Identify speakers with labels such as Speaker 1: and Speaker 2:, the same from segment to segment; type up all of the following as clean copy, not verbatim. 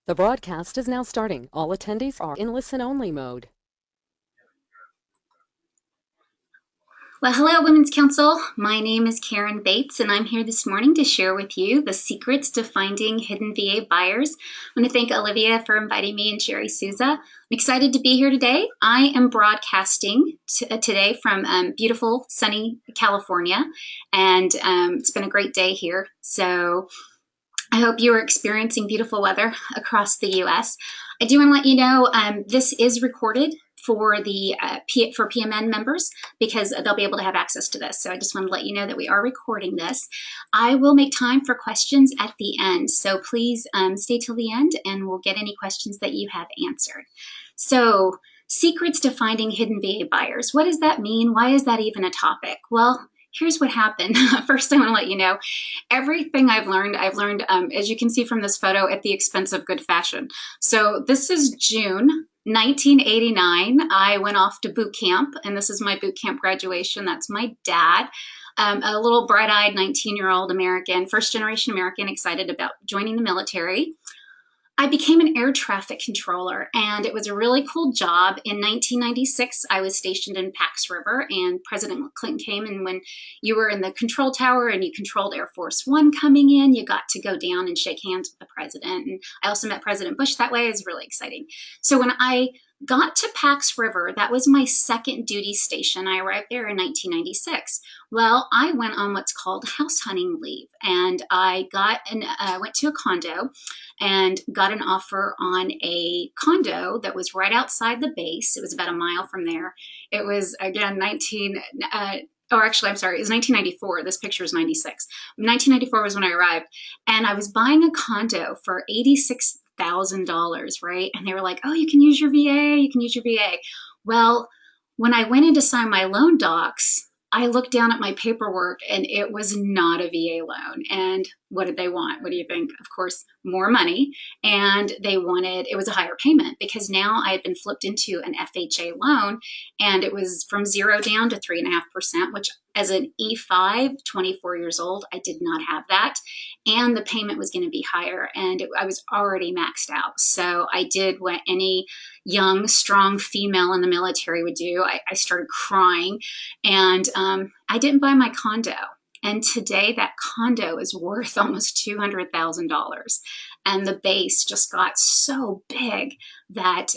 Speaker 1: The broadcast is now starting. All attendees are in listen-only mode.
Speaker 2: Well, hello, Women's Council. My name is Karen Bates, and I'm here this morning to share with you the secrets to finding hidden VA buyers. I want to thank Olivia for inviting me and Sherry Souza. I'm excited to be here today. I am broadcasting today from beautiful, sunny California, and it's been a great day here. So I hope you are experiencing beautiful weather across the U.S. I do want to let you know this is recorded for the for PMN members because they'll be able to have access to this. So I just want to let you know that we are recording this. I will make time for questions at the end. So please stay till the end and we'll get any questions that you have answered. So secrets to finding hidden VA buyers. What does that mean? Why is that even a topic? Well, here's what happened. First, I want to let you know everything I've learned, as you can see from this photo, at the expense of good fashion. So this is June 1989. I went off to boot camp, and this is my boot camp graduation. That's my dad. A little bright-eyed 19-year-old American, first-generation American, excited about joining the military. I became an air traffic controller, and it was a really cool job. In 1996, I was stationed in Pax River, and President Clinton came, and when you were in the control tower and you controlled Air Force One coming in, you got to go down and shake hands with the president. And I also met President Bush that way. It was really exciting. So when I got to Pax River, that was my second duty station. I arrived there in 1996. Well, I went on what's called house hunting leave, and I went to a condo and got an offer on a condo that was right outside the base. It was about a mile from there. It was, again, it was 1994. This picture is 96. 1994 was when I arrived, and I was buying a condo for $86,000, right? And they were like, oh, you can use your VA, you can use your VA. Well, when I went in to sign my loan docs, I looked down at my paperwork and it was not a VA loan. And what did they want? What do you think? Of course, more money. And it was a higher payment because now I had been flipped into an FHA loan, and it was from 0 down to 3.5%, which as an E5, 24 years old, I did not have that. And the payment was going to be higher, and I was already maxed out. So I did what any young, strong female in the military would do. I started crying, and I didn't buy my condo. And today that condo is worth almost $200,000. And the base just got so big that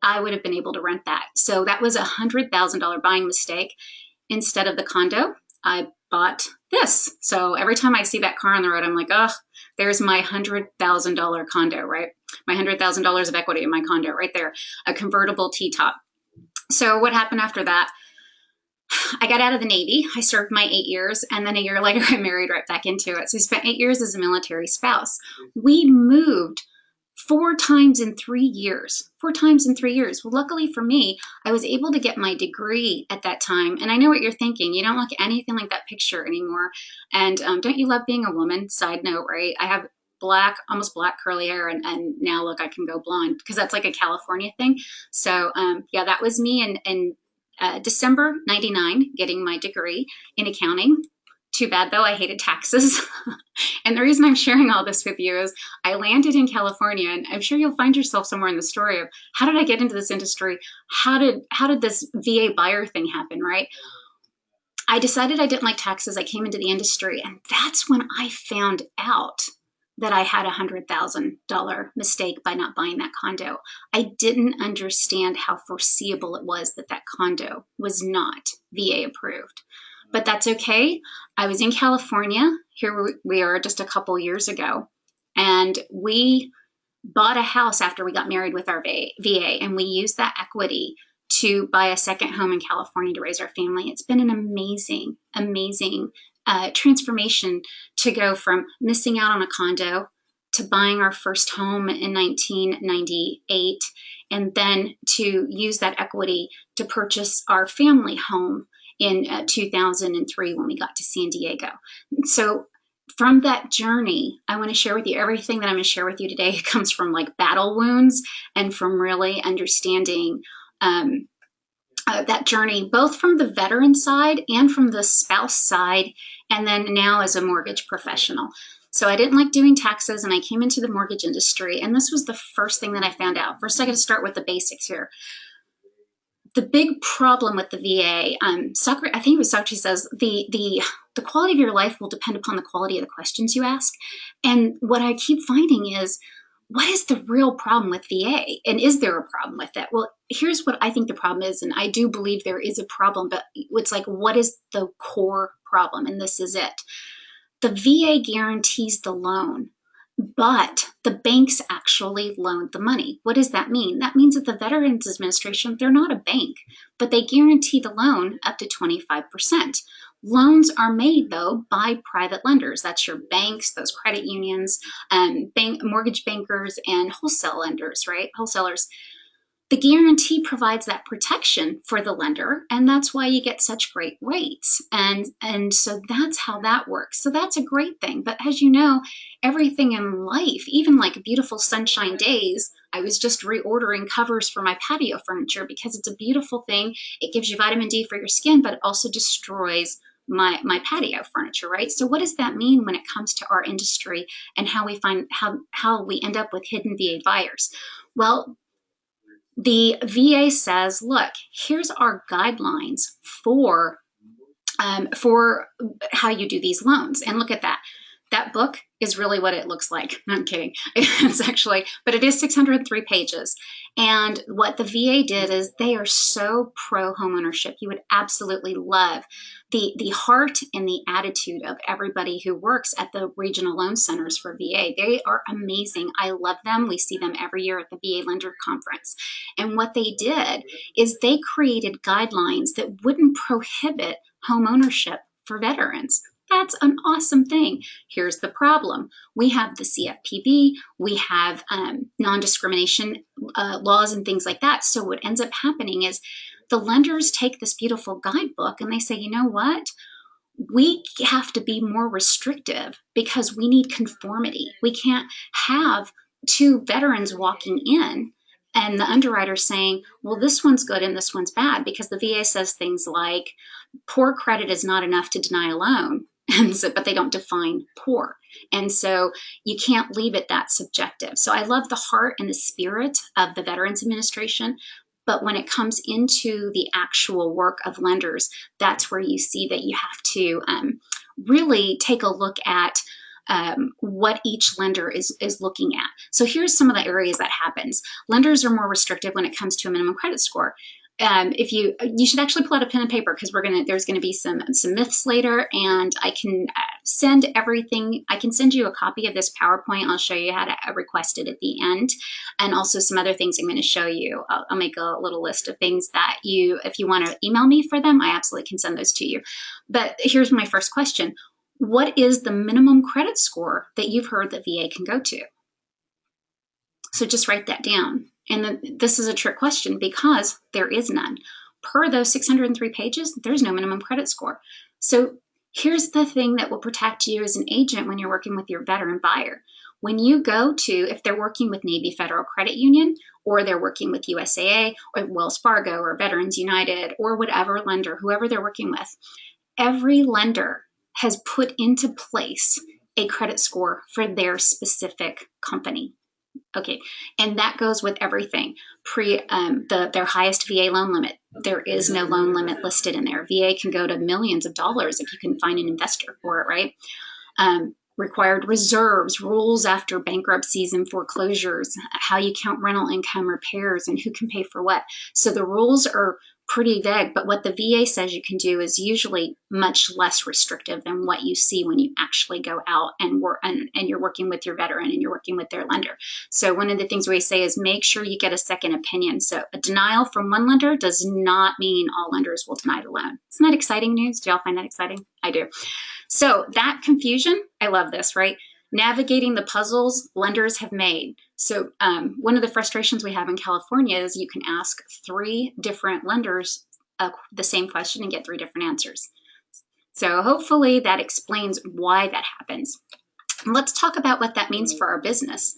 Speaker 2: I would have been able to rent that. So that was a $100,000 buying mistake. Instead of the condo, I bought this. So every time I see that car on the road, I'm like, oh, there's my $100,000 condo, right? My $100,000 of equity in my condo right there, a convertible T-top. So what happened after that? I got out of the Navy. I served my 8 years, and then a year later, I married right back into it. So I spent 8 years as a military spouse. We moved 4 times in 3 years. 4 times in 3 years. Well, luckily for me, I was able to get my degree at that time. And I know what you're thinking. You don't look anything like that picture anymore. And don't you love being a woman? Side note, right? I have almost black curly hair, and now look, I can go blonde because that's like a California thing. So yeah, that was me in December 99, getting my degree in accounting. Too bad though, I hated taxes. And the reason I'm sharing all this with you is I landed in California, and I'm sure you'll find yourself somewhere in the story of how did I get into this industry? How did this VA buyer thing happen, right? I decided I didn't like taxes. I came into the industry, and that's when I found out that I had a $100,000 mistake by not buying that condo. I didn't understand how foreseeable it was that that condo was not VA approved. But that's okay. I was in California. Here we are just a couple years ago. And we bought a house after we got married with our VA, and we used that equity to buy a second home in California to raise our family. It's been an amazing, amazing transformation to go from missing out on a condo to buying our first home in 1998, and then to use that equity to purchase our family home in 2003 when we got to San Diego. So from that journey, I want to share with you everything that I'm going to share with you today. It comes from like battle wounds and from really understanding that journey, both from the veteran side and from the spouse side, and then now as a mortgage professional. So I didn't like doing taxes, and I came into the mortgage industry, and this was the first thing that I found out. First, I got to start with the basics here. The big problem with the VA, Socrates, I think it was Socrates says, the quality of your life will depend upon the quality of the questions you ask. And what I keep finding is, what is the real problem with VA? And is there a problem with it? Well, here's what I think the problem is, and I do believe there is a problem, but it's like, what is the core problem? And this is it. The VA guarantees the loan, but the banks actually loaned the money. What does that mean? That means that the Veterans Administration, they're not a bank, but they guarantee the loan up to 25%. Loans are made, though, by private lenders. That's your banks, those credit unions, mortgage bankers, and wholesale lenders, right? Wholesalers. The guarantee provides that protection for the lender, and that's why you get such great rates. And so that's how that works. So that's a great thing. But as you know, everything in life, even like beautiful sunshine days, I was just reordering covers for my patio furniture because it's a beautiful thing. It gives you vitamin D for your skin, but it also destroys my patio furniture, right? So what does that mean when it comes to our industry and how we find how we end up with hidden VA buyers? Well, the VA says, look, here's our guidelines for how you do these loans. And look at that. That book is really what it looks like. No, I'm kidding. It's actually, but it is 603 pages. And what the VA did is they are so pro homeownership. You would absolutely love the heart and the attitude of everybody who works at the regional loan centers for VA. They are amazing. I love them. We see them every year at the VA Lender Conference. And what they did is they created guidelines that wouldn't prohibit home ownership for veterans. That's an awesome thing. Here's the problem. We have the CFPB, we have non-discrimination laws and things like that. So what ends up happening is the lenders take this beautiful guidebook and they say, you know what? We have to be more restrictive because we need conformity. We can't have two veterans walking in and the underwriter saying, well, this one's good and this one's bad, because the VA says things like poor credit is not enough to deny a loan. And so, but they don't define poor. And so you can't leave it that subjective. So I love the heart and the spirit of the Veterans Administration. But when it comes into the actual work of lenders, that's where you see that you have to really take a look at what each lender is looking at. So here's some of the areas that happens. Lenders are more restrictive when it comes to a minimum credit score. If you should actually pull out a pen and paper, because there's gonna be some myths later, and I can send everything. I can send you a copy of this PowerPoint. I'll show you how to request it at the end, and also some other things I'm going to show you. I'll make a little list of things that if you want to email me for them, I absolutely can send those to you. But here's my first question. What is the minimum credit score that you've heard that VA can go to? So just write that down. And this is a trick question because there is none. Per those 603 pages, there's no minimum credit score. So here's the thing that will protect you as an agent when you're working with your veteran buyer. When you go to, if they're working with Navy Federal Credit Union, or they're working with USAA or Wells Fargo or Veterans United or whatever lender, whoever they're working with, every lender has put into place a credit score for their specific company. Okay, and that goes with everything. Their highest VA loan limit. There is no loan limit listed in there. VA can go to millions of dollars if you can find an investor for it, right? Required reserves, rules after bankruptcies and foreclosures, how you count rental income, repairs, and who can pay for what. So the rules are pretty vague, but what the VA says you can do is usually much less restrictive than what you see when you actually go out and work and you're working with your veteran and you're working with their lender. So one of the things we say is make sure you get a second opinion. So a denial from one lender does not mean all lenders will deny the loan. Isn't that exciting news? Do y'all find that exciting? I do. So that confusion, I love this, right? Navigating the puzzles lenders have made. So one of the frustrations we have in California is you can ask 3 different lenders the same question and get 3 different answers. So hopefully that explains why that happens. Let's talk about what that means for our business.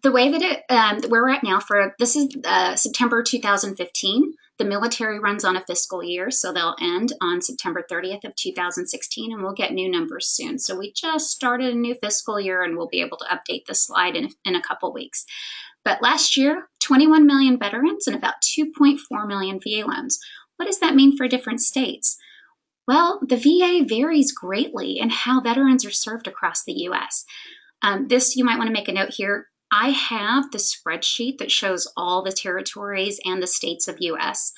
Speaker 2: The way that where we're at now this is September 2015. The military runs on a fiscal year, so they'll end on September 30th of 2016, and we'll get new numbers soon. So we just started a new fiscal year, and we'll be able to update this slide in a couple weeks. But last year, 21 million veterans and about 2.4 million VA loans. What does that mean for different states? Well, the VA varies greatly in how veterans are served across the U.S. This, you might want to make a note here. I have the spreadsheet that shows all the territories and the states of the U.S.,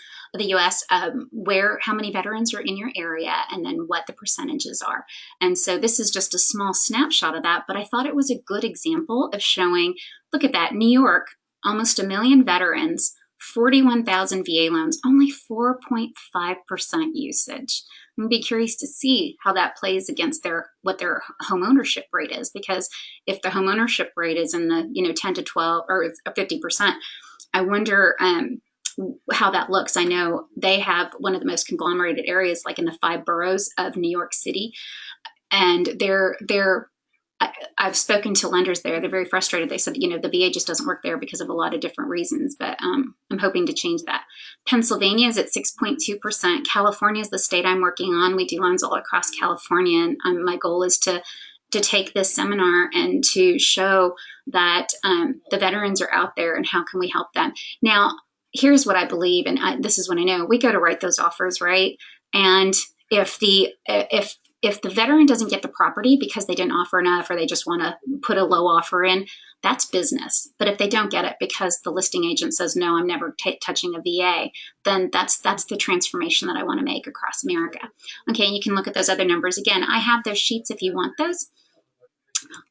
Speaker 2: where how many veterans are in your area and then what the percentages are. And so this is just a small snapshot of that, but I thought it was a good example of showing, look at that, New York, almost 1 million veterans, 41,000 VA loans, only 4.5% usage. I'm be curious to see how that plays against what their home ownership rate is, because if the home ownership rate is in the 10 to 12 or 50%, I wonder how that looks. I know they have one of the most conglomerated areas, like in the 5 boroughs of New York City, and I've spoken to lenders there. They're very frustrated. They said, the VA just doesn't work there because of a lot of different reasons, but I'm hoping to change that. Pennsylvania is at 6.2%. California is the state I'm working on. We do loans all across California, and my goal is to take this seminar and to show that the veterans are out there and how can we help them. Now, here's what I believe, and this is what I know. We go to write those offers, right? And if the veteran doesn't get the property because they didn't offer enough or they just want to put a low offer in, that's business. But if they don't get it because the listing agent says, no, I'm never touching a VA, then that's the transformation that I want to make across America. Okay, you can look at those other numbers. Again, I have those sheets if you want those.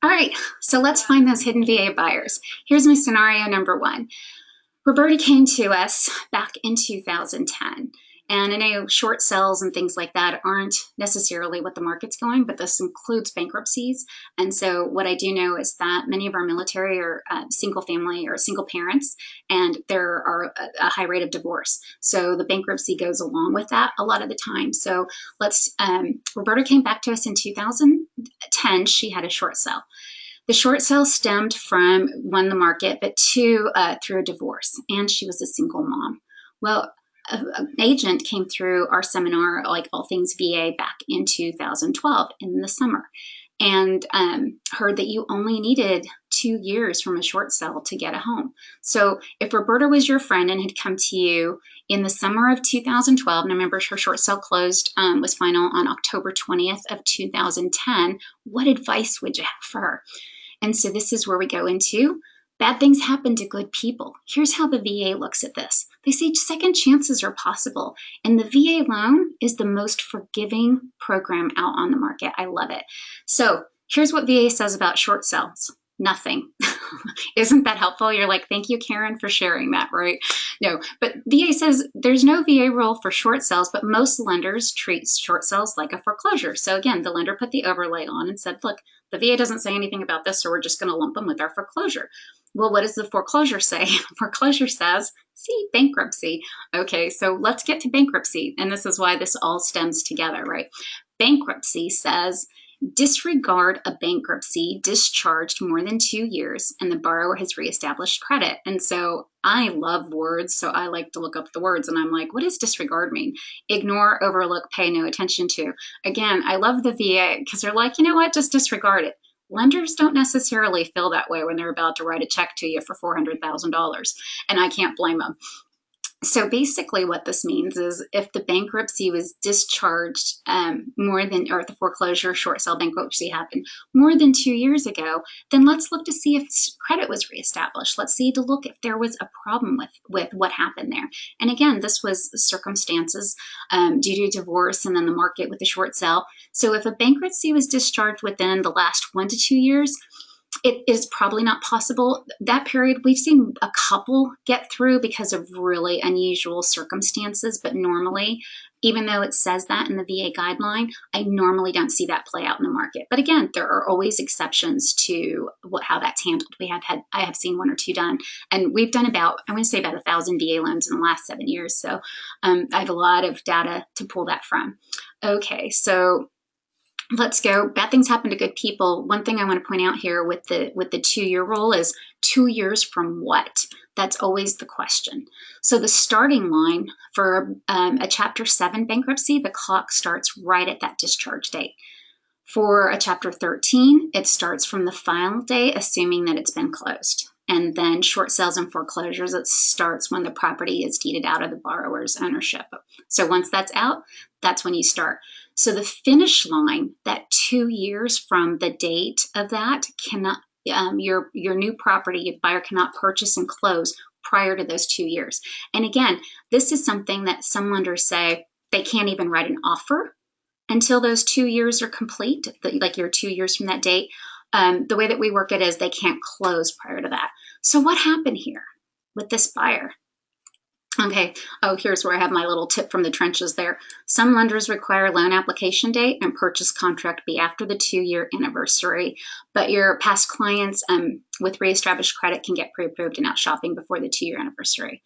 Speaker 2: All right, so let's find those hidden VA buyers. Here's my scenario number 1. Roberta came to us back in 2010. And I know short sales and things like that aren't necessarily what the market's going, but this includes bankruptcies. And so what I do know is that many of our military are single family or single parents, and there are a high rate of divorce. So the bankruptcy goes along with that a lot of the time. So Roberta came back to us in 2010. She had a short sale. The short sale stemmed from, 1, the market, but 2, through a divorce. And she was a single mom. Well, an agent came through our seminar, like all things VA, back in 2012 in the summer, and heard that you only needed 2 years from a short sale to get a home. So if Roberta was your friend and had come to you in the summer of 2012, and remember her short sale closed, was final on October 20th of 2010, what advice would you have for her? And so this is where we go into bad things happen to good people. Here's how the VA looks at this. They say second chances are possible, and the VA loan is the most forgiving program out on the market. I love it. So here's what VA says about short sales. Nothing. Isn't that helpful? You're like, thank you, Karen, for sharing that, right? No, but VA says there's no VA rule for short sales, but most lenders treat short sales like a foreclosure. So again, the lender put the overlay on and said, look, the VA doesn't say anything about this, so we're just going to lump them with our foreclosure. Well, what does the foreclosure say? Foreclosure says, see, bankruptcy. Okay, so let's get to bankruptcy. And this is why this all stems together, right? Bankruptcy says, disregard a bankruptcy discharged more than 2 years and the borrower has reestablished credit. And so I love words, so I like to look up the words, and I'm like, what does disregard mean? Ignore, overlook, pay no attention to. Again, I love the VA because they're like, you know what, just disregard it. Lenders don't necessarily feel that way when they're about to write a check to you for $400,000, and I can't blame them. So basically what this means is if the bankruptcy was discharged or the foreclosure short sale bankruptcy happened more than 2 years ago, then let's look to see if credit was reestablished. Let's see to look if there was a problem with what happened there. And again, this was circumstances due to divorce and then the market with the short sale. So if a bankruptcy was discharged within the last 1 to 2 years, it is probably not possible. That period, we've seen a couple get through because of really unusual circumstances, but normally, even though it says that in the VA guideline, I normally don't see that play out in the market. But again, there are always exceptions to how that's handled. I have seen 1 or 2 done, and we've done about 1,000 VA loans in the last 7 years. So I have a lot of data to pull that from. Okay, so let's go. Bad things happen to good people. One thing I want to point out here with the 2-year rule is 2 years from what? That's always the question. So the starting line for a Chapter 7 bankruptcy, the clock starts right at that discharge date. For a Chapter 13, it starts from the final date, assuming that it's been closed. And then short sales and foreclosures, it starts when the property is deeded out of the borrower's ownership. So once that's out, that's when you start. So the finish line, that 2 years from the date of that, cannot your new property buyer cannot purchase and close prior to those 2 years. And again, this is something that some lenders say they can't even write an offer until those 2 years are complete, like you're 2 years from that date. The way that we work it is they can't close prior to that. So what happened here with this buyer? Okay, oh, here's where I have my little tip from the trenches there. Some lenders require loan application date and purchase contract be after the 2-year anniversary, but your past clients with reestablished credit can get pre-approved and out shopping before the 2-year anniversary.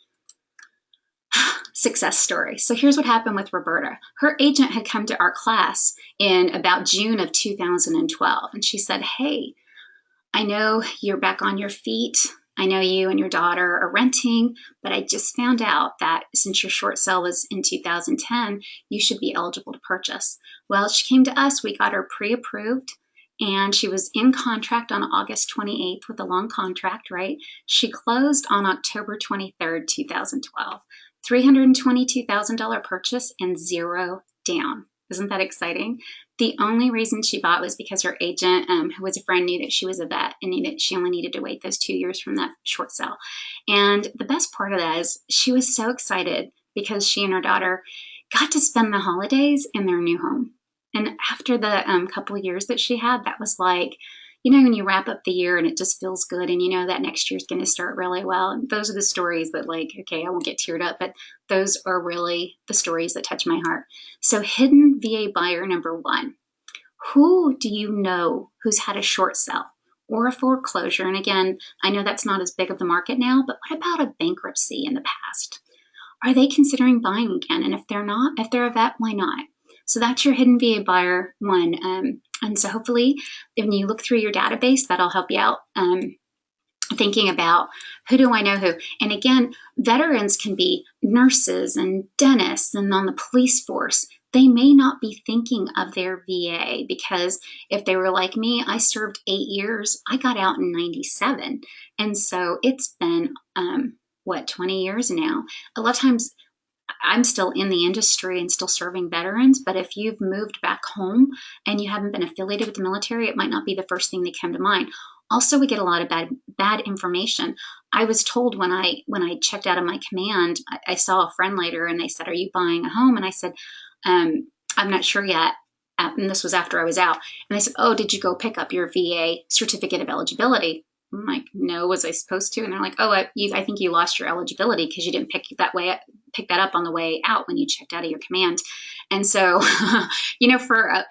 Speaker 2: Success story. So here's what happened with Roberta. Her agent had come to our class in about June of 2012, and she said, hey, I know you're back on your feet. I know you and your daughter are renting, but I just found out that since your short sale was in 2010, you should be eligible to purchase. Well, she came to us, we got her pre-approved, and she was in contract on August 28th with a long contract, right? She closed on October 23rd, 2012. $322,000 purchase and 0 down. Isn't that exciting? The only reason she bought was because her agent, who was a friend, knew that she was a vet and she only needed to wait those 2 years from that short sale. And the best part of that is she was so excited because she and her daughter got to spend the holidays in their new home. And after the couple of years that she had, that was like, you know, when you wrap up the year and it just feels good and you know that next year's going to start really well. And those are the stories that, like, okay, I won't get teared up, but those are really the stories that touch my heart. So hidden VA buyer number 1. Who do you know who's had a short sale or a foreclosure? And again, I know that's not as big of the market now, but what about a bankruptcy in the past? Are they considering buying again? And if they're not, if they're a vet, why not? So that's your hidden VA buyer 1. And so hopefully when you look through your database, that'll help you out thinking about who do I know who. And again, veterans can be nurses and dentists and on the police force. They may not be thinking of their VA because if they were like me, I served 8 years. I got out in 97. And so it's been, 20 years now. A lot of times I'm still in the industry and still serving veterans, but if you've moved back home and you haven't been affiliated with the military, it might not be the first thing that come to mind. Also, we get a lot of bad information. I was told when I checked out of my command, I saw a friend later and they said, are you buying a home? And I said, I'm not sure yet. And this was after I was out. And they said, oh, did you go pick up your VA certificate of eligibility? I'm like, no, was I supposed to? And they're like, oh, I think you lost your eligibility because you didn't pick that up on the way out when you checked out of your command. And so, you know,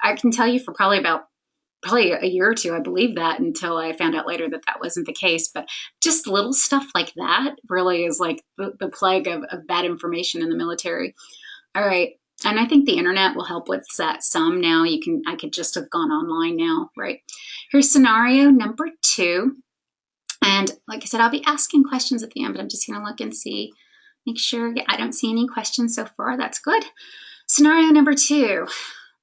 Speaker 2: I can tell you for probably a year or two, I believed that until I found out later that that wasn't the case. But just little stuff like that really is like the plague of bad information in the military. All right. And I think the internet will help with that some now. I could just have gone online now, right? Here's scenario number 2. And like I said, I'll be asking questions at the end, but I'm just going to look and see, make sure. Yeah, I don't see any questions so far. That's good. Scenario number 2.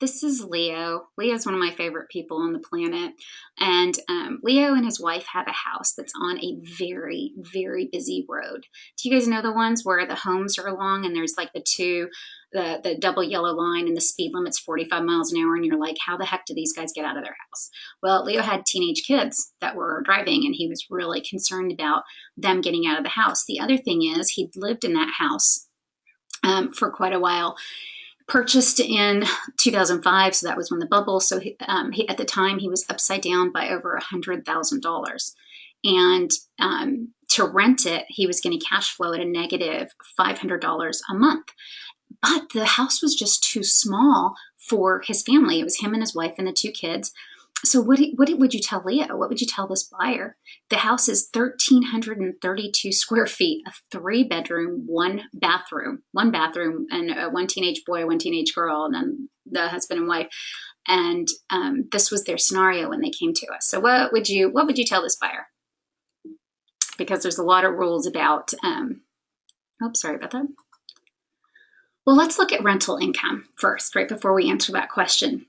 Speaker 2: This is Leo. Leo's one of my favorite people on the planet. And Leo and his wife have a house that's on a very, very busy road. Do you guys know the ones where the homes are along and there's like the double yellow line and the speed limit's 45 miles an hour and you're like, how the heck do these guys get out of their house? Well, Leo had teenage kids that were driving and he was really concerned about them getting out of the house. The other thing is he'd lived in that house for quite a while. Purchased in 2005, so that was when the bubble. So he at the time he was upside down by over $100,000, and to rent it, he was going to cash flow at a negative $500 a month. But the house was just too small for his family. It was him and his wife and the 2 kids. So what would you tell Leo? What would you tell this buyer? The house is 1,332 square feet, a 3-bedroom, 1 bathroom, and 1 teenage boy, 1 teenage girl, and then the husband and wife. And this was their scenario when they came to us. So what would you tell this buyer? Because there's a lot of rules about, oops, sorry about that. Well, let's look at rental income first, right before we answer that question.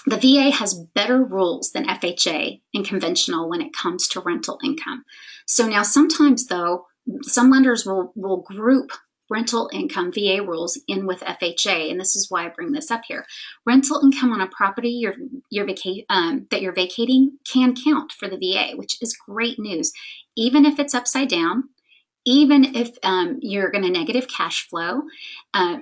Speaker 2: The VA has better rules than FHA and conventional when it comes to rental income. So now sometimes, though, some lenders will group rental income VA rules in with FHA, and this is why I bring this up here. Rental income on a property that you're vacating can count for the VA, which is great news. Even if it's upside down, even if you're going to negative cash flow,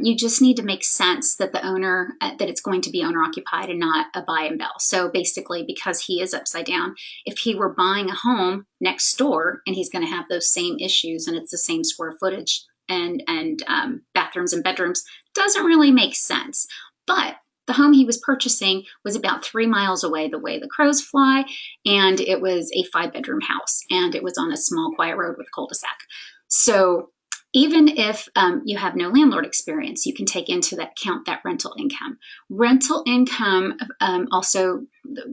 Speaker 2: you just need to make sense that the owner, that it's going to be owner occupied and not a buy and bill. So basically, because he is upside down, if he were buying a home next door and he's going to have those same issues and it's the same square footage and bathrooms and bedrooms, doesn't really make sense. But the home he was purchasing was about 3 miles away, the way the crows fly, and it was a 5-bedroom house, and it was on a small, quiet road with cul-de-sac. So even if you have no landlord experience, you can take into that count that rental income. Rental income also,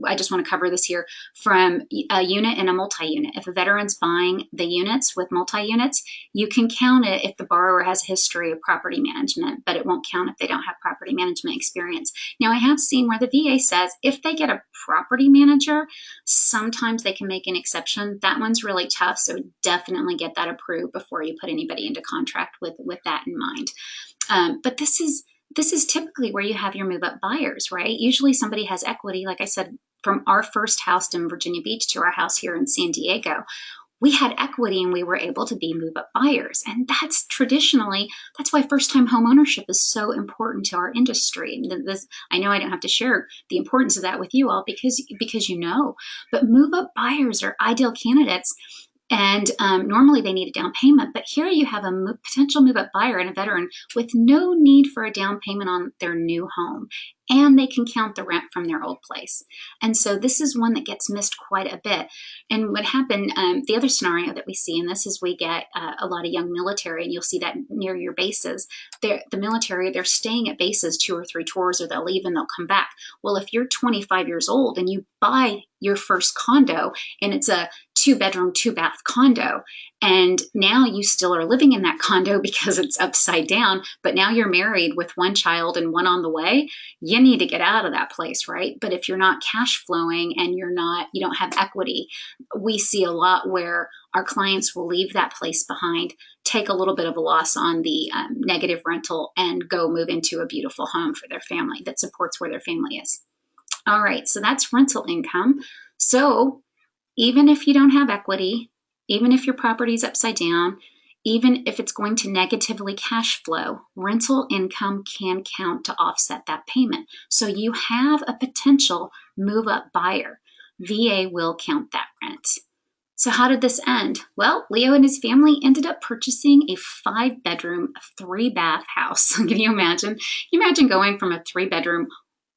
Speaker 2: I just want to cover this here, from a unit and a multi-unit. If a veteran's buying the units with multi-units, you can count it if the borrower has a history of property management, but it won't count if they don't have property management experience. Now, I have seen where the VA says if they get a property manager, sometimes they can make an exception. That one's really tough, so definitely get that approved before you put anybody into contract with that in mind. But this is typically where you have your move-up buyers, right? Usually somebody has equity. Like I said, from our first house in Virginia Beach to our house here in San Diego, we had equity and we were able to be move-up buyers. And that's why first-time home ownership is so important to our industry. I know I don't have to share the importance of that with you all because you know, but move-up buyers are ideal candidates. And normally they need a down payment, but here you have a potential move-up buyer and a veteran with no need for a down payment on their new home, and they can count the rent from their old place. And so this is one that gets missed quite a bit. And what happened, the other scenario that we see in this is we get a lot of young military, and you'll see that near your bases. The military, they're staying at bases 2 or 3 tours, or they'll leave and they'll come back. Well, if you're 25 years old and you buy your first condo and it's a 2-bedroom, 2-bath condo, and now you still are living in that condo because it's upside down, but now you're married with 1 child and 1 on the way, you need to get out of that place, right? But if you're not cash flowing and you don't have equity, we see a lot where our clients will leave that place behind, take a little bit of a loss on the negative rental, and go move into a beautiful home for their family that supports where their family is. All right, so that's rental income. So even if you don't have equity, even if your property is upside down, even if it's going to negatively cash flow, rental income can count to offset that payment. So you have a potential move-up buyer. VA will count that rent. So how did this end? Well, Leo and his family ended up purchasing a 5-bedroom, 3-bath house. Can you imagine? Can you imagine going from a 3-bedroom,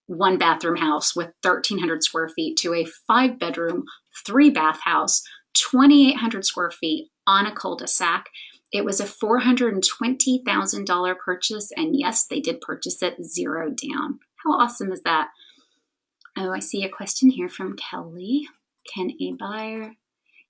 Speaker 2: 1-bathroom house with 1,300 square feet to a 5-bedroom, 3-bath house, 2,800 square feet on a cul-de-sac? It was a $420,000 purchase, and yes, they did purchase it 0 down. How awesome is that? Oh, I see a question here from Kelly. Can a buyer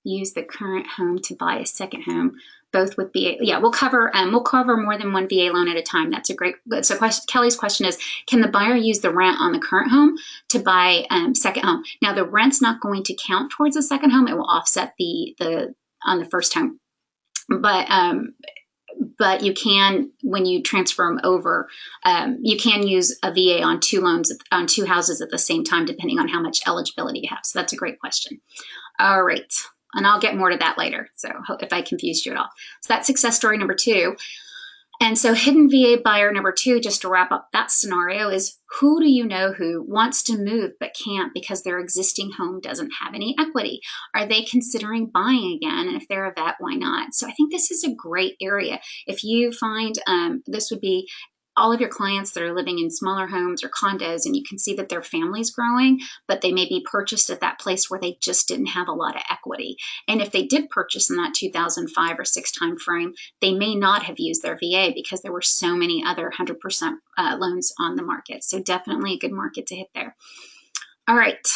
Speaker 2: use the current home to buy a second home, both with VA? Yeah, we'll cover more than one VA loan at a time. That's a great. So Kelly's question is, can the buyer use the rent on the current home to buy second home? Now the rent's not going to count towards the second home. It will offset the on the first home, but you can, when you transfer them over, you can use a VA on 2 loans on 2 houses at the same time, depending on how much eligibility you have. So that's a great question. All right. And I'll get more to that later, so if I confused you at all. So that's success story number 2. And so hidden VA buyer number 2, just to wrap up that scenario, is who do you know who wants to move but can't because their existing home doesn't have any equity? Are they considering buying again? And if they're a vet, why not? So I think this is a great area. If you find this would be all of your clients that are living in smaller homes or condos, and you can see that their family's growing, but they may be purchased at that place where they just didn't have a lot of equity. And if they did purchase in that 2005 or 6 time frame, they may not have used their VA because there were so many other 100% loans on the market. So definitely a good market to hit there. All right.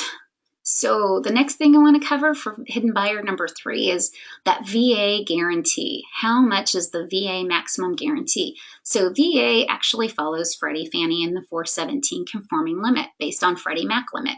Speaker 2: So the next thing I want to cover for hidden buyer number 3 is that VA guarantee. How much is the VA maximum guarantee? So VA actually follows Freddie, Fannie, and the 417 conforming limit based on Freddie Mac limit.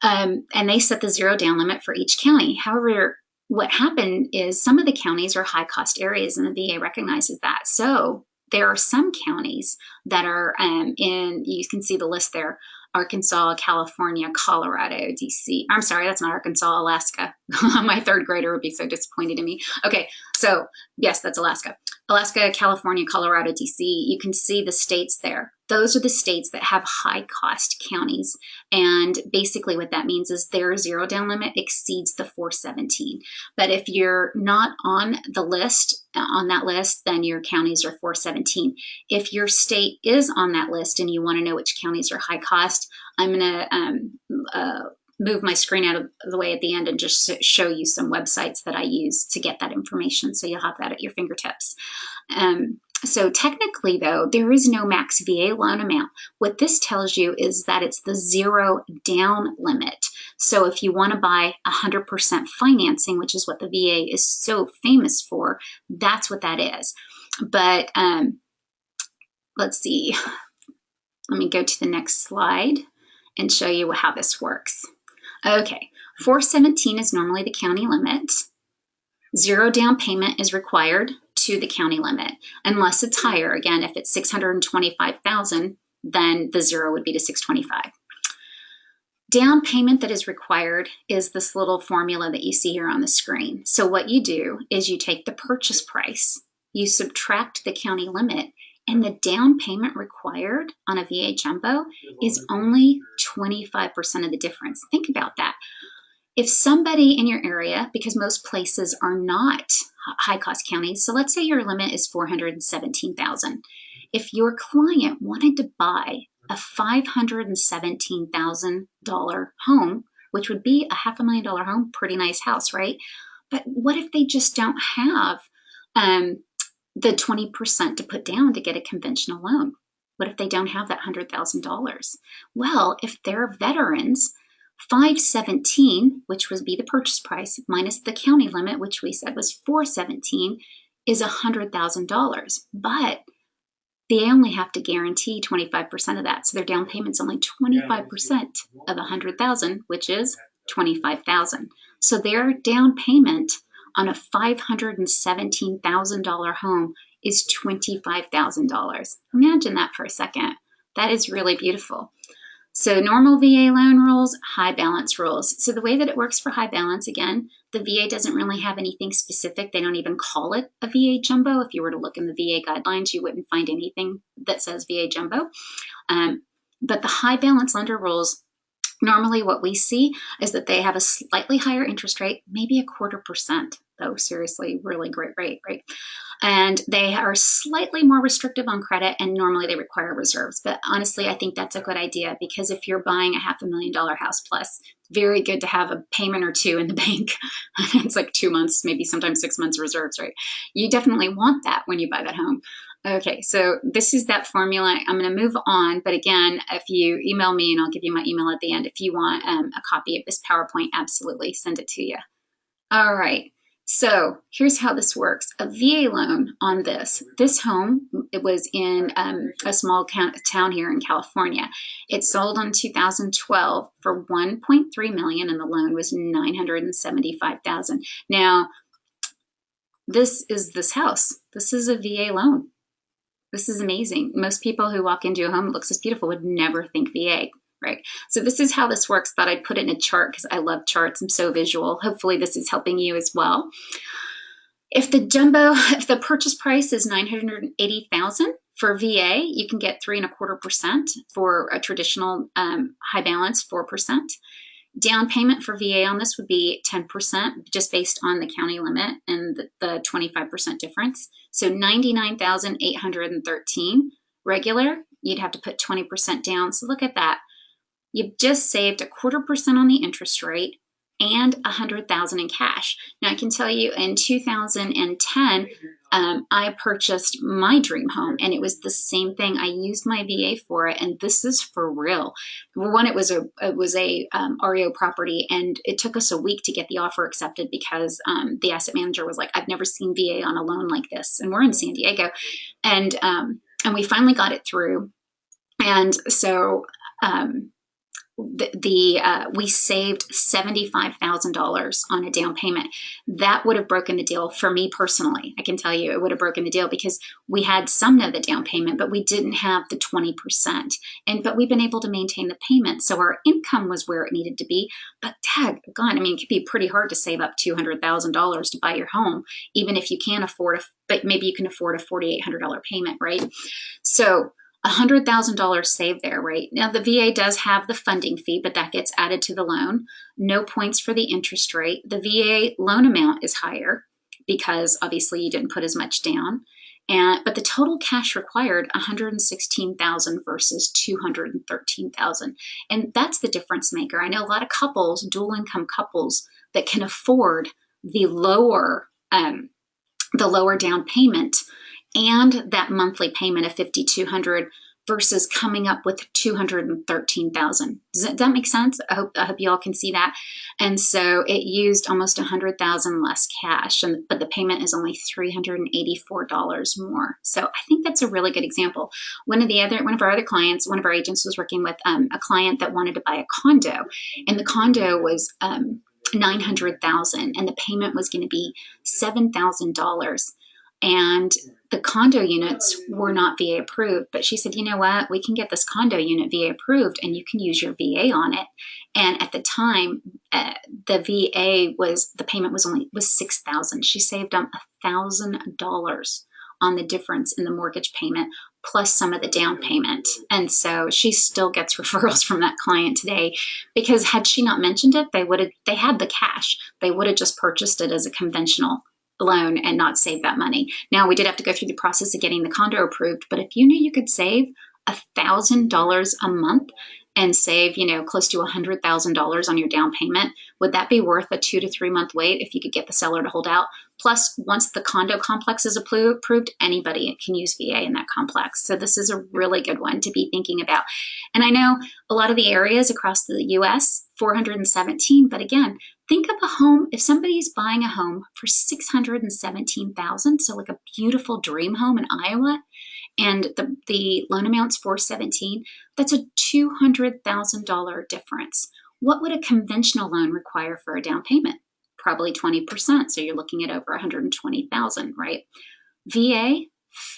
Speaker 2: And they set the 0 down limit for each county. However, what happened is some of the counties are high cost areas, and the VA recognizes that. So there are some counties that are you can see the list there: Arkansas, California, Colorado, DC. I'm sorry, that's not Arkansas, Alaska. My 3rd grader would be so disappointed in me. Okay, so yes, that's Alaska. Alaska, California, Colorado, DC. You can see the states there. Those are the states that have high cost counties. And basically what that means is their 0 down limit exceeds the 417. But if you're not on the list, then your counties are 417. If your state is on that list and you want to know which counties are high cost, I'm going to move my screen out of the way at the end and just show you some websites that I use to get that information, so you'll have that at your fingertips. So technically, though, there is no max VA loan amount. What this tells you is that it's the 0 down limit. So if you want to buy 100% financing, which is what the VA is so famous for, that's what that is. But let's see. Let me go to the next slide and show you how this works. Okay, 417 is normally the county limit. 0 down payment is required to the county limit, unless it's higher. Again, if it's 625,000, then the 0 would be to 625. Down payment that is required is this little formula that you see here on the screen. So what you do is you take the purchase price, you subtract the county limit, and the down payment required on a VA jumbo is only 25% of the difference. Think about that. If somebody in your area, because most places are not high cost counties, so let's say your limit is 417,000. If your client wanted to buy a $517,000 home, which would be a $500,000 home, pretty nice house, right? But what if they just don't have the 20% to put down to get a conventional loan? What if they don't have that $100,000? Well, if they're veterans, 517, which would be the purchase price, minus the county limit, which we said was 417, is $100,000. But they only have to guarantee 25% of that. So their down payment's only 25% of 100,000, which is 25,000. So their down payment on a $517,000 home is $25,000. Imagine that for a second. That is really beautiful. So normal VA loan rules, high balance rules. So the way that it works for high balance, again, the VA doesn't really have anything specific. They don't even call it a VA jumbo. If you were to look in the VA guidelines, you wouldn't find anything that says VA jumbo. But the high balance lender rules, normally what we see is that they have a slightly higher interest rate, maybe 0.25%, though seriously, really great rate, right? And they are slightly more restrictive on credit, and normally they require reserves. But honestly, I think that's a good idea, because if you're buying a $500,000 house plus, it's very good to have a payment or two in the bank. It's like 2 months, maybe sometimes 6 months reserves, right? You definitely want that when you buy that home. Okay, so this is that formula. I'm going to move on, but again, if you email me, and I'll give you my email at the end, if you want a copy of this PowerPoint, absolutely send it to you. All right, so here's how this works. A VA loan on this home, it was in a small town here in California. It sold in 2012 for $1.3 million, and the loan was $975,000. Now, this is this house. This is a VA loan. This is amazing. Most people who walk into a home that looks this beautiful would never think VA, right? So this is how this works. Thought I'd put it in a chart because I love charts. I'm so visual. Hopefully this is helping you as well. If the purchase price is $980,000 for VA, you can get 3.25%. For a traditional high balance, 4%. Down payment for VA on this would be 10%, just based on the county limit and the 25% difference. So $99,813 Regular, you'd have to put 20% down. So look at that. You've just saved 0.25% on the interest rate and $100,000 in cash. Now I can tell you in 2010, I purchased my dream home, and it was the same thing. I used my VA for it, and this is for real. One, it was a REO property, and it took us a week to get the offer accepted because the asset manager was like, "I've never seen VA on a loan like this," and we're in San Diego, and we finally got it through, and so. We saved $75,000 on a down payment. That would have broken the deal for me personally. I can tell you it would have broken the deal because we had some of the down payment, but we didn't have the 20%. But we've been able to maintain the payment. So our income was where it needed to be. But daggone, I mean, it could be pretty hard to save up $200,000 to buy your home, even if you can't afford but maybe you can afford a $4,800 payment, right? So $100,000 saved there, right? Now the VA does have the funding fee, but that gets added to the loan. No points for the interest rate. The VA loan amount is higher because obviously you didn't put as much down. But the total cash required, $116,000 versus $213,000. And that's the difference maker. I know a lot of couples, dual income couples, that can afford the lower down payment and that monthly payment of $5,200 versus coming up with $213,000. Does that make sense? I hope you all can see that. And so it used almost $100,000 less cash, but the payment is only $384 more. So I think that's a really good example. One of our other clients, one of our agents was working with a client that wanted to buy a condo, and the condo was $900,000, and the payment was going to be $7,000. And the condo units were not VA approved, but she said, you know what, we can get this condo unit VA approved and you can use your VA on it. And at the time, the payment was $6,000. She saved them $1,000 on the difference in the mortgage payment plus some of the down payment. And so she still gets referrals from that client today, because had she not mentioned it, they had the cash. They would have just purchased it as a conventional loan and not save that money. Now we did have to go through the process of getting the condo approved, but if you knew you could save $1,000 a month and save, close to $100,000 on your down payment, would that be worth a 2 to 3 month wait if you could get the seller to hold out? Plus, once the condo complex is approved, anybody can use VA in that complex. So this is a really good one to be thinking about. And I know a lot of the areas across the US, 417, but again, think of a home, if somebody's buying a home for $617,000, so like a beautiful dream home in Iowa, and the loan amount's $417, that's a $200,000 difference. What would a conventional loan require for a down payment? Probably 20%, so you're looking at over $120,000, right? VA,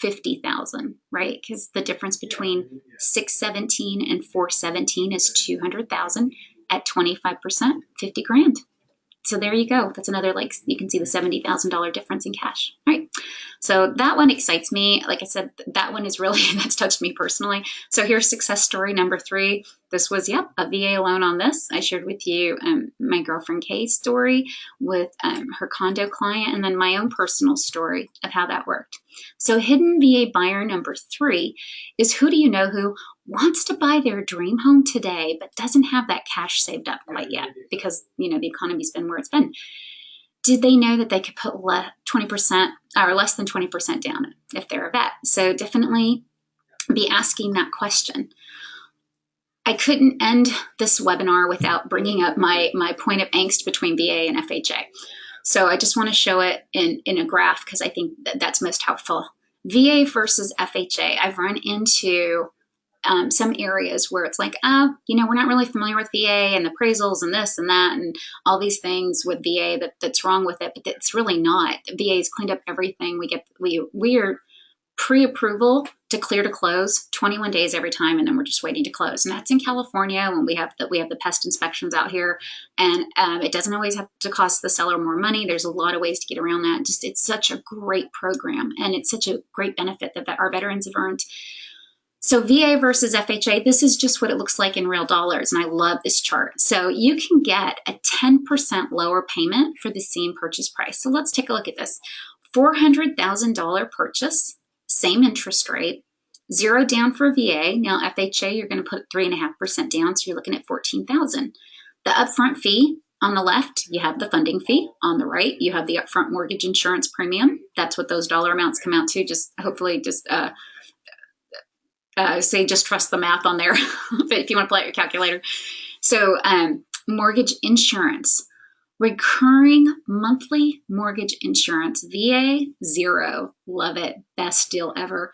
Speaker 2: $50,000, right? Because the difference between $617 and $417 is $200,000. At 25%, $50,000. So there you go. That's another, you can see the $70,000 difference in cash, right? So that one excites me. Like I said, that one is really, that's touched me personally. So here's success story number 3. This was, a VA loan on this. I shared with you my girlfriend Kay's story with her condo client, and then my own personal story of how that worked. So hidden VA buyer number 3 is, who do you know who wants to buy their dream home today, but doesn't have that cash saved up quite yet because, the economy's been where it's been. Did they know that they could put 20% or less than 20% down if they're a vet? So definitely be asking that question. I couldn't end this webinar without bringing up my point of angst between VA and FHA. So I just want to show it in a graph because I think that's most helpful. VA versus FHA. I've run into some areas where it's like, we're not really familiar with VA and the appraisals and this and that and all these things with VA that's wrong with it, but it's really not. VA's cleaned up everything. We are pre-approval to clear to close 21 days every time, and then we're just waiting to close. And that's in California when we have the pest inspections out here, and it doesn't always have to cost the seller more money. There's a lot of ways to get around that. It's such a great program, and it's such a great benefit that our veterans have earned. So VA versus FHA, this is just what it looks like in real dollars, and I love this chart. So you can get a 10% lower payment for the same purchase price. So let's take a look at this. $400,000 purchase, same interest rate, 0 down for VA. Now FHA, you're going to put 3.5% down, so you're looking at $14,000. The upfront fee on the left, you have the funding fee. On the right, you have the upfront mortgage insurance premium. That's what those dollar amounts come out to. Just hopefully, just just trust the math on there if you want to play it with your calculator. So mortgage insurance, recurring monthly mortgage insurance, VA 0, love it, best deal ever.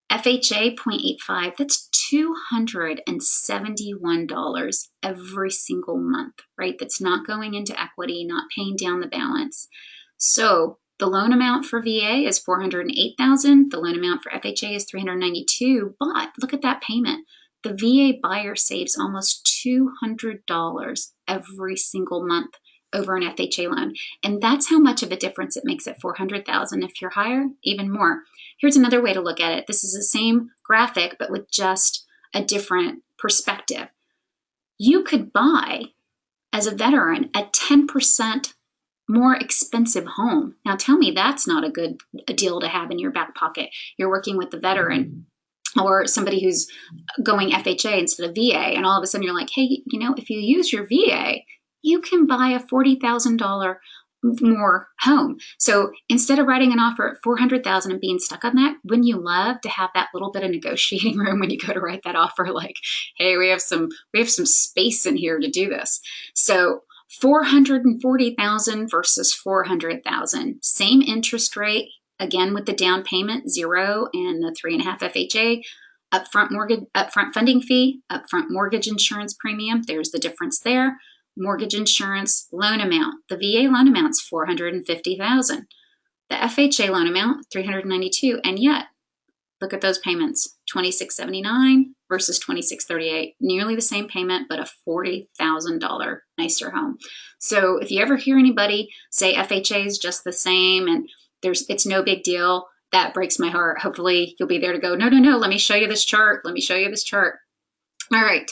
Speaker 2: FHA 0.85, that's $271 every single month, right? That's not going into equity, not paying down the balance. So the loan amount for VA is $408,000. The loan amount for FHA is $392. But look at that payment. The VA buyer saves almost $200 every single month over an FHA loan. And that's how much of a difference it makes at $400,000. If you're higher, even more. Here's another way to look at it. This is the same graphic, but with just a different perspective. You could buy, as a veteran, a 10% more expensive home. Now tell me that's not a good deal to have in your back pocket. You're working with the veteran or somebody who's going FHA instead of VA, and all of a sudden you're like, hey, you know, if you use your VA, you can buy a $40,000 more home. So instead of writing an offer at $400,000 and being stuck on that, wouldn't you love to have that little bit of negotiating room when you go to write that offer? Like, hey, we have some space in here to do this. So $440,000 versus $400,000, same interest rate. Again, with the down payment 0 and the 3.5 FHA, upfront funding fee, upfront mortgage insurance premium. There's the difference there. Mortgage insurance loan amount. The VA loan amount's $450,000. The FHA loan amount $392, and yet look at those payments: $2,679 versus $2,638. Nearly the same payment, but a $40,000 nicer home. So if you ever hear anybody say FHA is just the same and it's no big deal, that breaks my heart. Hopefully you'll be there to go, no, let me show you this chart. Let me show you this chart. All right.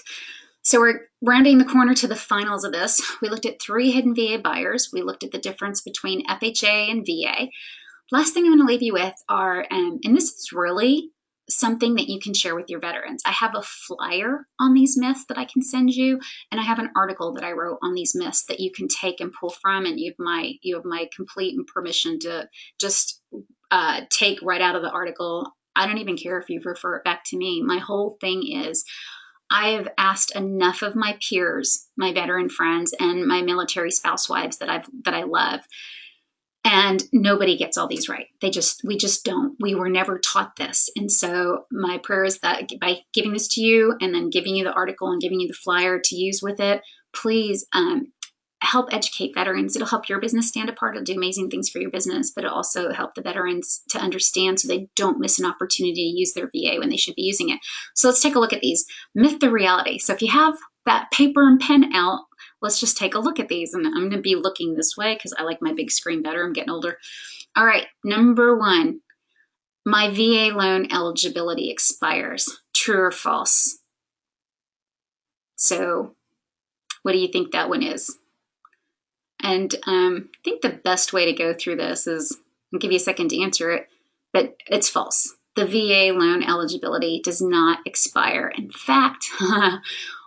Speaker 2: So we're rounding the corner to the finals of this. We looked at 3 hidden VA buyers. We looked at the difference between FHA and VA. Last thing I'm going to leave you with are, and this is really something that you can share with your veterans. I have a flyer on these myths that I can send you, and I have an article that I wrote on these myths that you can take and pull from, and you have my complete permission to just take right out of the article. I don't even care if you refer it back to me. My whole thing is, I have asked enough of my peers, my veteran friends, and my military spouse wives that I love, and nobody gets all these right. We just don't. We were never taught this. And so my prayer is that by giving this to you and then giving you the article and giving you the flyer to use with it, please help educate veterans. It'll help your business stand apart. It'll do amazing things for your business, but it'll also help the veterans to understand so they don't miss an opportunity to use their VA when they should be using it. So let's take a look at these. Myth to reality. So if you have that paper and pen out, let's just take a look at these. And I'm going to be looking this way because I like my big screen better. I'm getting older. All right. Number 1, my VA loan eligibility expires. True or false? So what do you think that one is? And I think the best way to go through this is, I'll give you a second to answer it, but it's false. The VA loan eligibility does not expire. In fact,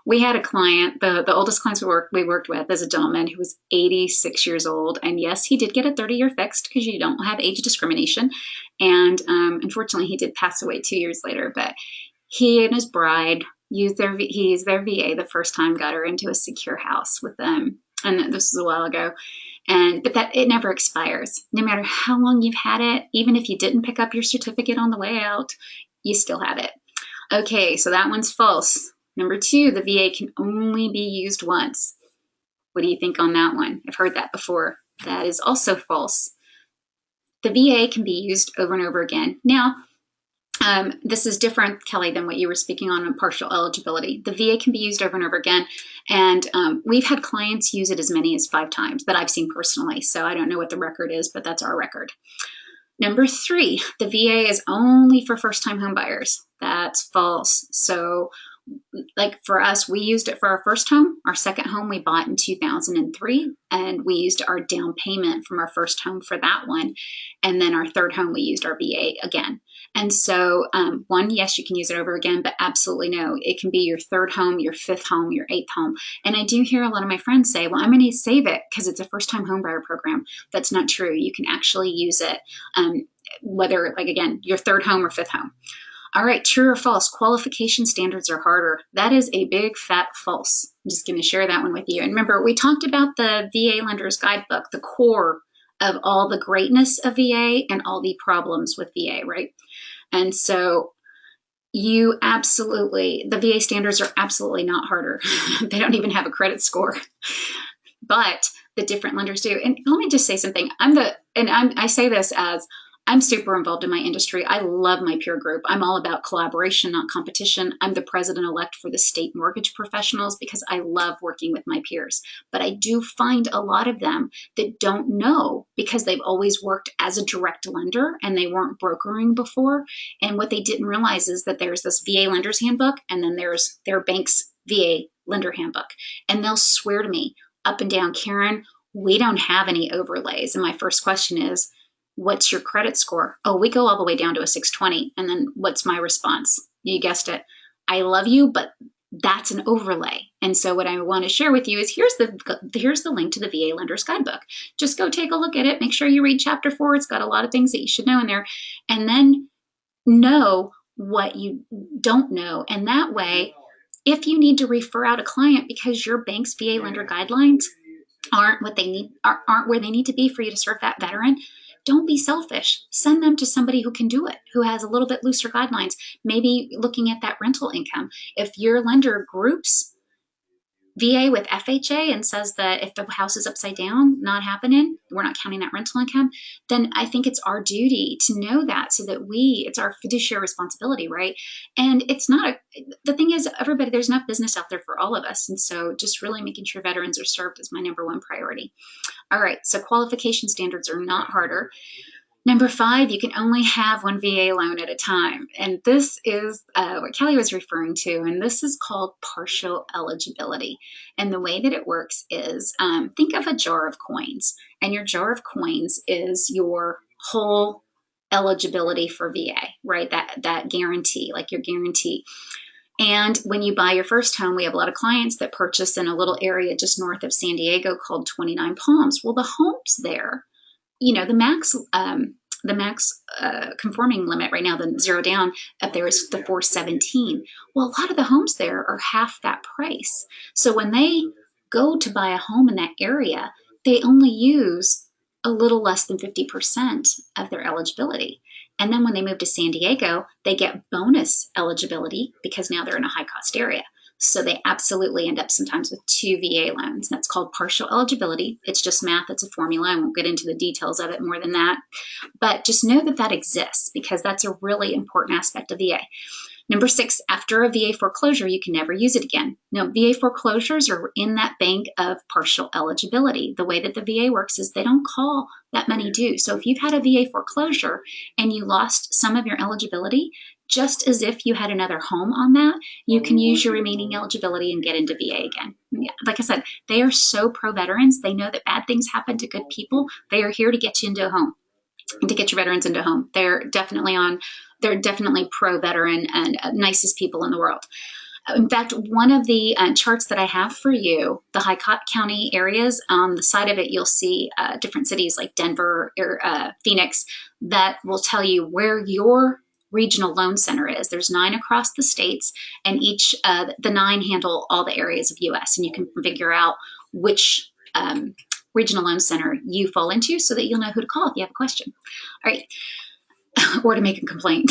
Speaker 2: we had a client, the oldest clients we worked with as a gentleman who was 86 years old. And yes, he did get a 30-year fixed because you don't have age discrimination. And unfortunately, he did pass away 2 years later. But he and his bride used their VA the first time, got her into a secure house with them. And this was a while ago. But that it never expires. No matter how long you've had it, even if you didn't pick up your certificate on the way out, you still have it. Okay, so that one's false. Number 2, the VA can only be used once. What do you think on that one? I've heard that before. That is also false. The VA can be used over and over again. Now, this is different, Kelly, than what you were speaking on partial eligibility. The VA can be used over and over again. And we've had clients use it as many as 5 times that I've seen personally. So I don't know what the record is, but that's our record. Number 3, the VA is only for first-time home buyers. That's false. So like for us, we used it for our first home. Our second home we bought in 2003, and we used our down payment from our first home for that one. And then our third home, we used our VA again. And so, one, yes, you can use it over again, but absolutely no. It can be your third home, your fifth home, your eighth home. And I do hear a lot of my friends say, well, I'm going to save it because it's a first time home buyer program. That's not true. You can actually use it, whether, like, again, your third home or fifth home. All right, true or false? Qualification standards are harder. That is a big fat false. I'm just going to share that one with you. And remember, we talked about the VA Lender's Guidebook, the core of all the greatness of VA and all the problems with VA, right? And so the VA standards are absolutely not harder. They don't even have a credit score, but the different lenders do. And let me just say something. I say this as I'm super involved in my industry. I love my peer group. I'm all about collaboration, not competition. I'm the president-elect for the state mortgage professionals because I love working with my peers. But I do find a lot of them that don't know because they've always worked as a direct lender and they weren't brokering before. And what they didn't realize is that there's this VA Lender's Handbook and then there's their bank's VA Lender Handbook. And they'll swear to me up and down, Karen, we don't have any overlays. And my first question is, what's your credit score? Oh, we go all the way down to a 620. And then what's my response? You guessed it. I love you, but that's an overlay. And so what I want to share with you is here's the link to the VA Lender's Guidebook. Just go take a look at it. Make sure you read chapter 4. It's got a lot of things that you should know in there. And then know what you don't know. And that way, if you need to refer out a client because your bank's VA lender guidelines aren't where they need to be for you to serve that veteran, don't be selfish. Send them to somebody who can do it, who has a little bit looser guidelines, maybe looking at that rental income. If your lender groups VA with FHA and says that if the house is upside down, not happening, we're not counting that rental income, then I think it's our duty to know that so that it's our fiduciary responsibility, right? And the thing is, everybody, there's enough business out there for all of us. And so just really making sure veterans are served is my number one priority. All right, so qualification standards are not harder. Number 5, you can only have one VA loan at a time. And this is what Kelly was referring to, and this is called partial eligibility. And the way that it works is think of a jar of coins, and your jar of coins is your whole eligibility for VA, right? That guarantee, like your guarantee. And when you buy your first home, we have a lot of clients that purchase in a little area just north of San Diego called 29 Palms. Well, the homes there, the max conforming limit right now, the 0 down up there is the 417. Well, a lot of the homes there are half that price. So when they go to buy a home in that area, they only use a little less than 50% of their eligibility. And then when they move to San Diego, they get bonus eligibility because now they're in a high cost area. So they absolutely end up sometimes with 2 VA loans. That's called partial eligibility. It's just math. It's a formula. I won't get into the details of it more than that. But just know that that exists because that's a really important aspect of VA. Number 6, after a VA foreclosure, you can never use it again. No, VA foreclosures are in that bank of partial eligibility. The way that the VA works is they don't call that money due. So if you've had a VA foreclosure and you lost some of your eligibility, just as if you had another home on that, you can use your remaining eligibility and get into VA again. Yeah, like I said, they are so pro-veterans. They know that bad things happen to good people. They are here to get you into a home and to get your veterans into a home. They're definitely pro-veteran and nicest people in the world. In fact, one of the charts that I have for you, the High County areas, on the side of it, you'll see different cities like Denver or Phoenix that will tell you where your regional loan center is. There's 9 across the states, and each the 9 handle all the areas of US, and you can figure out which regional loan center you fall into so that you'll know who to call if you have a question. All right. Or to make a complaint.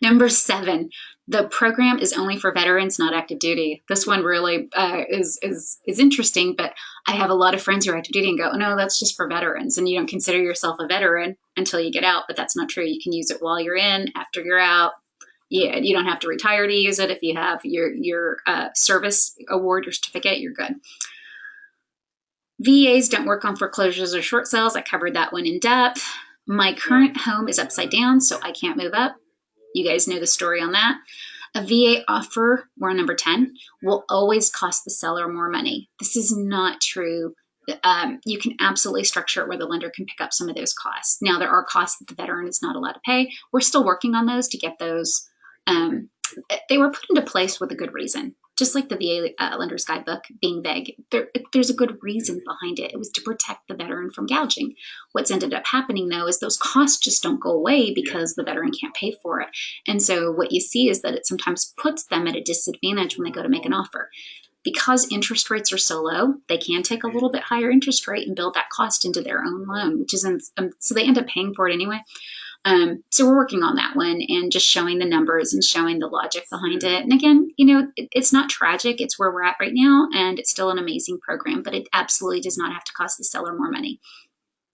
Speaker 2: Number 7, the program is only for veterans, not active duty. This one really is interesting, but I have a lot of friends who are active duty and go, oh, no, that's just for veterans. And you don't consider yourself a veteran until you get out, but that's not true. You can use it while you're in, after you're out. Yeah, you don't have to retire to use it. If you have your service award, your certificate, you're good. VAs don't work on foreclosures or short sales. I covered that one in depth. My current home is upside down, so I can't move up. You guys know the story on that. A VA offer, we're on number 10, will always cost the seller more money. This is not true. You can absolutely structure it where the lender can pick up some of those costs. Now, there are costs that the veteran is not allowed to pay. We're still working on those to get those. They were put into place with a good reason. Just like the VA Lender's Guidebook being vague, there's a good reason behind it. It was to protect the veteran from gouging. What's ended up happening, though, is those costs just don't go away because the veteran can't pay for it. And so what you see is that it sometimes puts them at a disadvantage when they go to make an offer. Because interest rates are so low, they can take a little bit higher interest rate and build that cost into their own loan, which is so they end up paying for it anyway. So we're working on that one and just showing the numbers and showing the logic behind it. And again, it's not tragic. It's where we're at right now, and it's still an amazing program, but it absolutely does not have to cost the seller more money.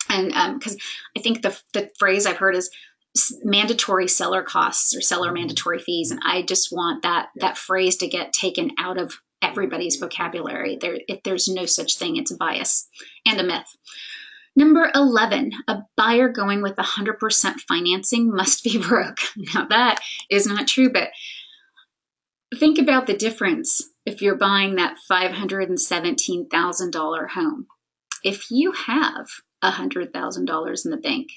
Speaker 2: And because I think the phrase I've heard is mandatory seller costs or seller mandatory fees, and I just want that phrase to get taken out of everybody's vocabulary. There's no such thing. It's a bias and a myth. Number 11, a buyer going with 100% financing must be broke. Now that is not true, but think about the difference if you're buying that $517,000 home. If you have $100,000 in the bank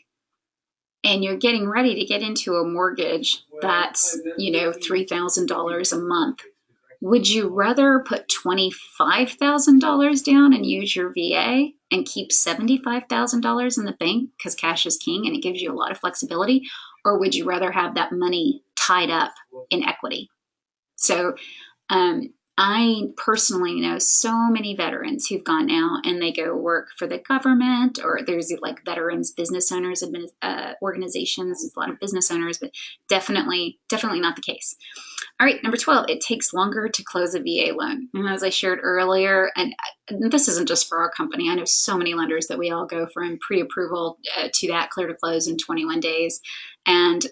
Speaker 2: and you're getting ready to get into a mortgage that's, $3,000 a month, would you rather put $25,000 down and use your VA and keep $75,000 in the bank because cash is king and it gives you a lot of flexibility? Or would you rather have that money tied up in equity? So I personally know so many veterans who've gone out and they go work for the government, or there's like veterans business owners organizations. There's a lot of business owners, but definitely not the case. All right, number 12, it takes longer to close a VA loan. And as I shared earlier, and this isn't just for our company, I know so many lenders that we all go from pre-approval to that clear to close in 21 days. And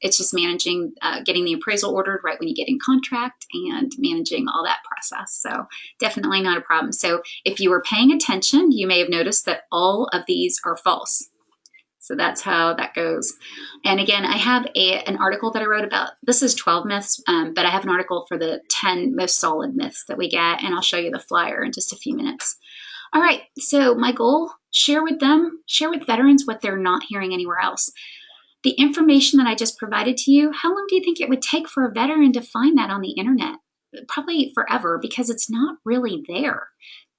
Speaker 2: it's just managing, getting the appraisal ordered right when you get in contract and managing all that process. So definitely not a problem. So if you were paying attention, you may have noticed that all of these are false. So that's how that goes. And again, I have an article that I wrote about, this is 12 myths, but I have an article for the 10 most solid myths that we get, and I'll show you the flyer in just a few minutes. All right, so my goal, share with veterans what they're not hearing anywhere else. The information that I just provided to you, how long do you think it would take for a veteran to find that on the internet? Probably forever, because it's not really there.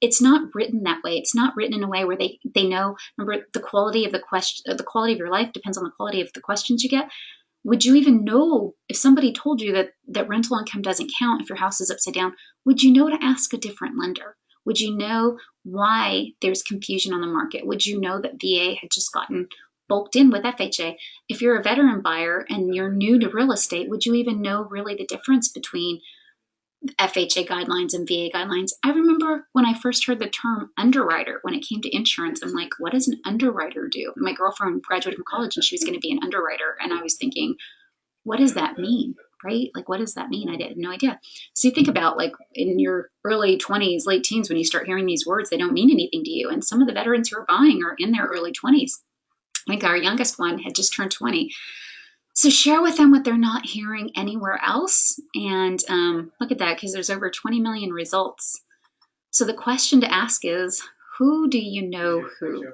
Speaker 2: It's not written that way. It's not written in a way where they know. Remember, the quality of the quality of your life depends on the quality of the questions you get. Would you even know if somebody told you that rental income doesn't count if your house is upside down? Would you know to ask a different lender? Would you know why there's confusion on the market? Would you know that VA had just gotten bulked in with FHA? If you're a veteran buyer and you're new to real estate, would you even know really the difference between FHA guidelines and VA guidelines? I remember when I first heard the term underwriter when it came to insurance, I'm like, what does an underwriter do? My girlfriend graduated from college and she was going to be an underwriter. And I was thinking, what does that mean? Right? Like, what does that mean? I had no idea. So you think about like in your early 20s, late teens, when you start hearing these words, they don't mean anything to you. And some of the veterans who are buying are in their early 20s. I think our youngest one had just turned 20. So share with them what they're not hearing anywhere else. And look at that, because there's over 20 million results. So the question to ask is, who do you know who?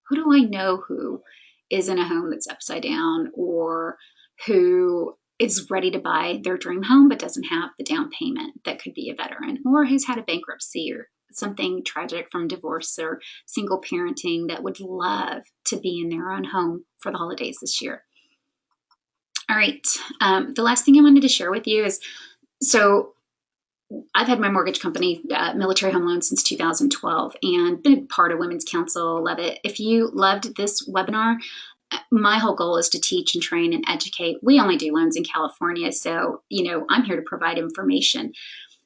Speaker 2: Who do I know who is in a home that's upside down, or who is ready to buy their dream home but doesn't have the down payment? That could be a veteran, or who's had a bankruptcy or something tragic from divorce or single parenting that would love to be in their own home for the holidays this year. All right, the last thing I wanted to share with you is, so I've had my mortgage company, Military Home Loans, since 2012 and been a part of Women's Council, love it. If you loved this webinar, my whole goal is to teach and train and educate. We only do loans in California, so I'm here to provide information.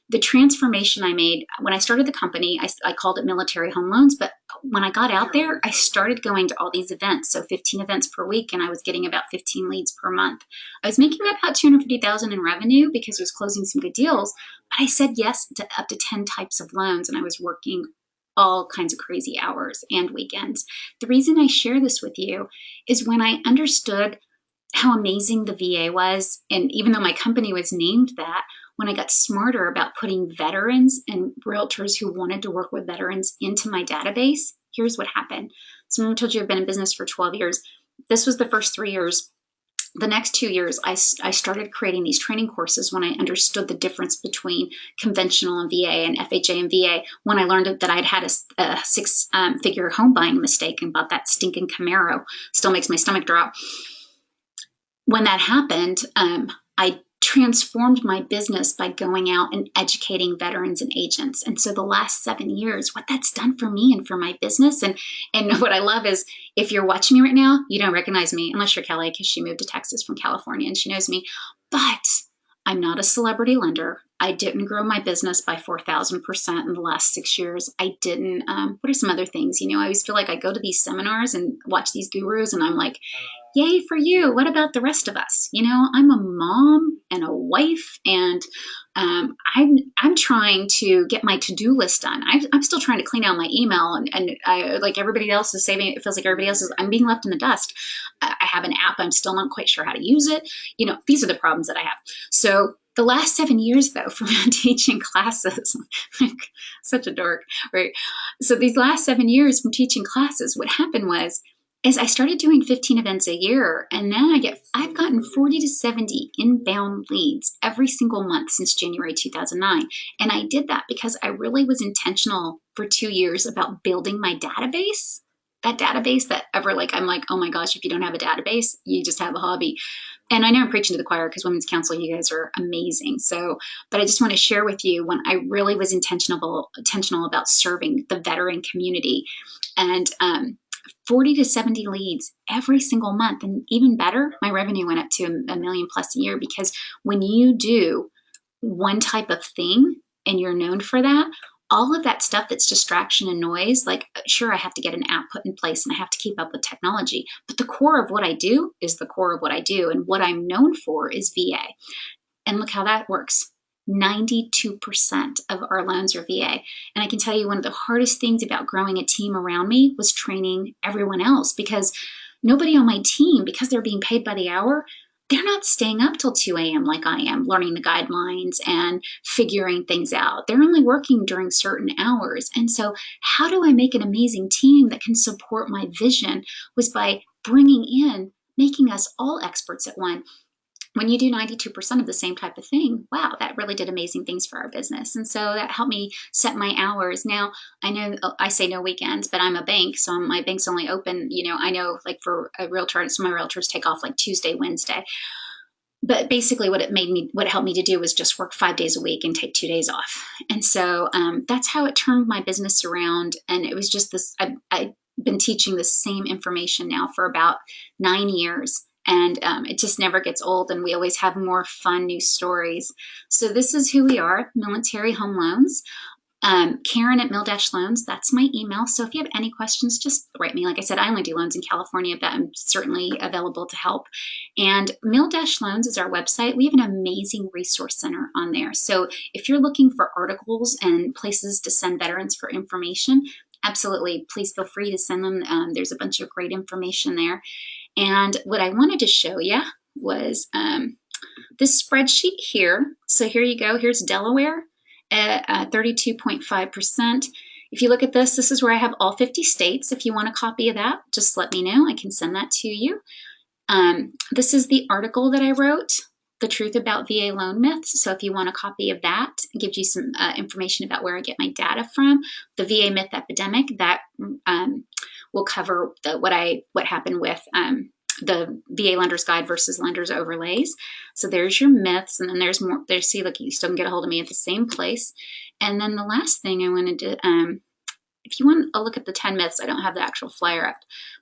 Speaker 2: The transformation I made when I started the company, I called it Military Home Loans, but when I got out there, I started going to all these events, so 15 events per week, and I was getting about 15 leads per month. I was making about $250,000 in revenue because I was closing some good deals, but I said yes to up to 10 types of loans, and I was working all kinds of crazy hours and weekends. The reason I share this with you is when I understood how amazing the VA was. And even though my company was named that, when I got smarter about putting veterans and realtors who wanted to work with veterans into my database, here's what happened. So I told you I've been in business for 12 years. This was the first 3 years. The next 2 years, I started creating these training courses when I understood the difference between conventional and VA and FHA and VA. When I learned that I'd had a six-figure home buying mistake and bought that stinking Camaro, still makes my stomach drop. When that happened, I transformed my business by going out and educating veterans and agents. And so the last 7 years, what that's done for me and for my business, and what I love is, if you're watching me right now, you don't recognize me unless you're Kelly, because she moved to Texas from California and she knows me. But I'm not a celebrity lender. I didn't grow my business by 4,000% in the last 6 years. I didn't. What are some other things? I always feel like I go to these seminars and watch these gurus and I'm like, yay for you. What about the rest of us? I'm a mom and a wife, and I'm trying to get my to-do list done. I'm still trying to clean out my email, and I, like everybody else is saving. It feels like everybody else is. I'm being left in the dust. I have an app. I'm still not quite sure how to use it. These are the problems that I have. So the last 7 years, though, from teaching classes, such a dork, right? So these last 7 years from teaching classes, what happened was, is I started doing 15 events a year, and now I've gotten 40 to 70 inbound leads every single month since January 2009. And I did that because I really was intentional for 2 years about building my database. That database that I'm like, oh my gosh, if you don't have a database, you just have a hobby. And I know I'm preaching to the choir because Women's Council, you guys are amazing. So, but I just want to share with you when I really was intentional about serving the veteran community, and 40 to 70 leads every single month. And even better, my revenue went up to $1 million plus a year, because when you do one type of thing and you're known for that, all of that stuff that's distraction and noise, like, sure, I have to get an app put in place and I have to keep up with technology, but the core of what I do is the core of what I do. And what I'm known for is VA. And look how that works. 92% of our loans are VA. And I can tell you, one of the hardest things about growing a team around me was training everyone else, because nobody on my team, because they're being paid by the hour, they're not staying up till 2 a.m. like I am, learning the guidelines and figuring things out. They're only working during certain hours. And so how do I make an amazing team that can support my vision, was by making us all experts at one. When you do 92% of the same type of thing, wow, that really did amazing things for our business. And so that helped me set my hours. Now, I know I say no weekends, but I'm a bank, so my bank's only open, I know, like, for a realtor, some of my realtors take off like Tuesday, Wednesday. But basically what it helped me to do was just work 5 days a week and take 2 days off. And so that's how it turned my business around. And it was just this, I've been teaching the same information now for about 9 years. And it just never gets old, and we always have more fun new stories. So this is who we are, Military Home Loans. Karen at Mill-Loans, that's my email. So if you have any questions, just write me. Like I said, I only do loans in California, but I'm certainly available to help. And Mill-Loans is our website. We have an amazing resource center on there. So if you're looking for articles and places to send veterans for information, absolutely, please feel free to send them. There's a bunch of great information there. And what I wanted to show you was this spreadsheet here. So here you go. Here's Delaware at 32.5%. If you look at this, this is where I have all 50 states. If you want a copy of that, just let me know. I can send that to you. This is the article that I wrote, The Truth About VA Loan Myths. So if you want a copy of that, it gives you some information about where I get my data from. The VA Myth Epidemic, that will cover what happened with the VA Lender's Guide versus Lender's Overlays. So there's your myths, and then there's more. See, look, you still can get a hold of me at the same place. And then the last thing I wanted to, if you want a look at the 10 myths, I don't have the actual flyer up,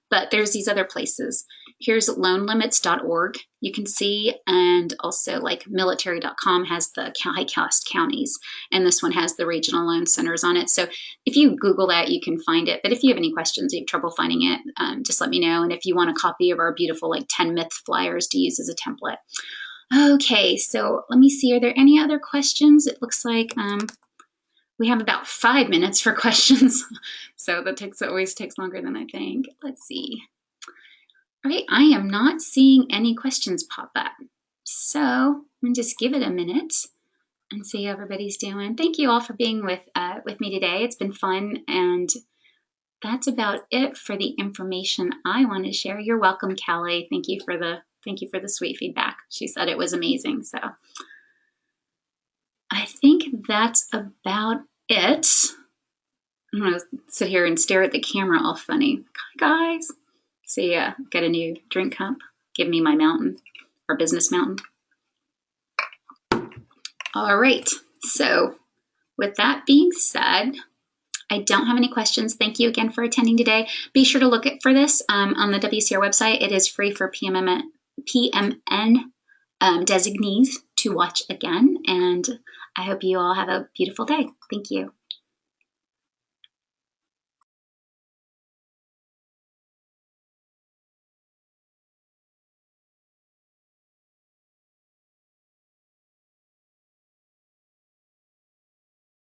Speaker 2: but there's these other places. Here's loanlimits.org, you can see, and also like military.com has the high-cost counties, and this one has the regional loan centers on it. So if you Google that, you can find it. But if you have any questions, you have trouble finding it, just let me know. And if you want a copy of our beautiful 10 myth flyers to use as a template. Okay, so let me see, are there any other questions? It looks like we have about 5 minutes for questions. So that always takes longer than I think. Let's see. All right, I am not seeing any questions pop up. So I'm gonna just give it a minute and see how everybody's doing. Thank you all for being with me today. It's been fun, and that's about it for the information I want to share. You're welcome, Callie. Thank you for the sweet feedback. She said it was amazing. So I think that's about it. I'm gonna sit here and stare at the camera all funny. Hi guys. See, get a new drink cup. Give me my mountain, or business mountain. All right. So with that being said, I don't have any questions. Thank you again for attending today. Be sure to look for this on the WCR website. It is free for PMN designees to watch again. And I hope you all have a beautiful day. Thank you.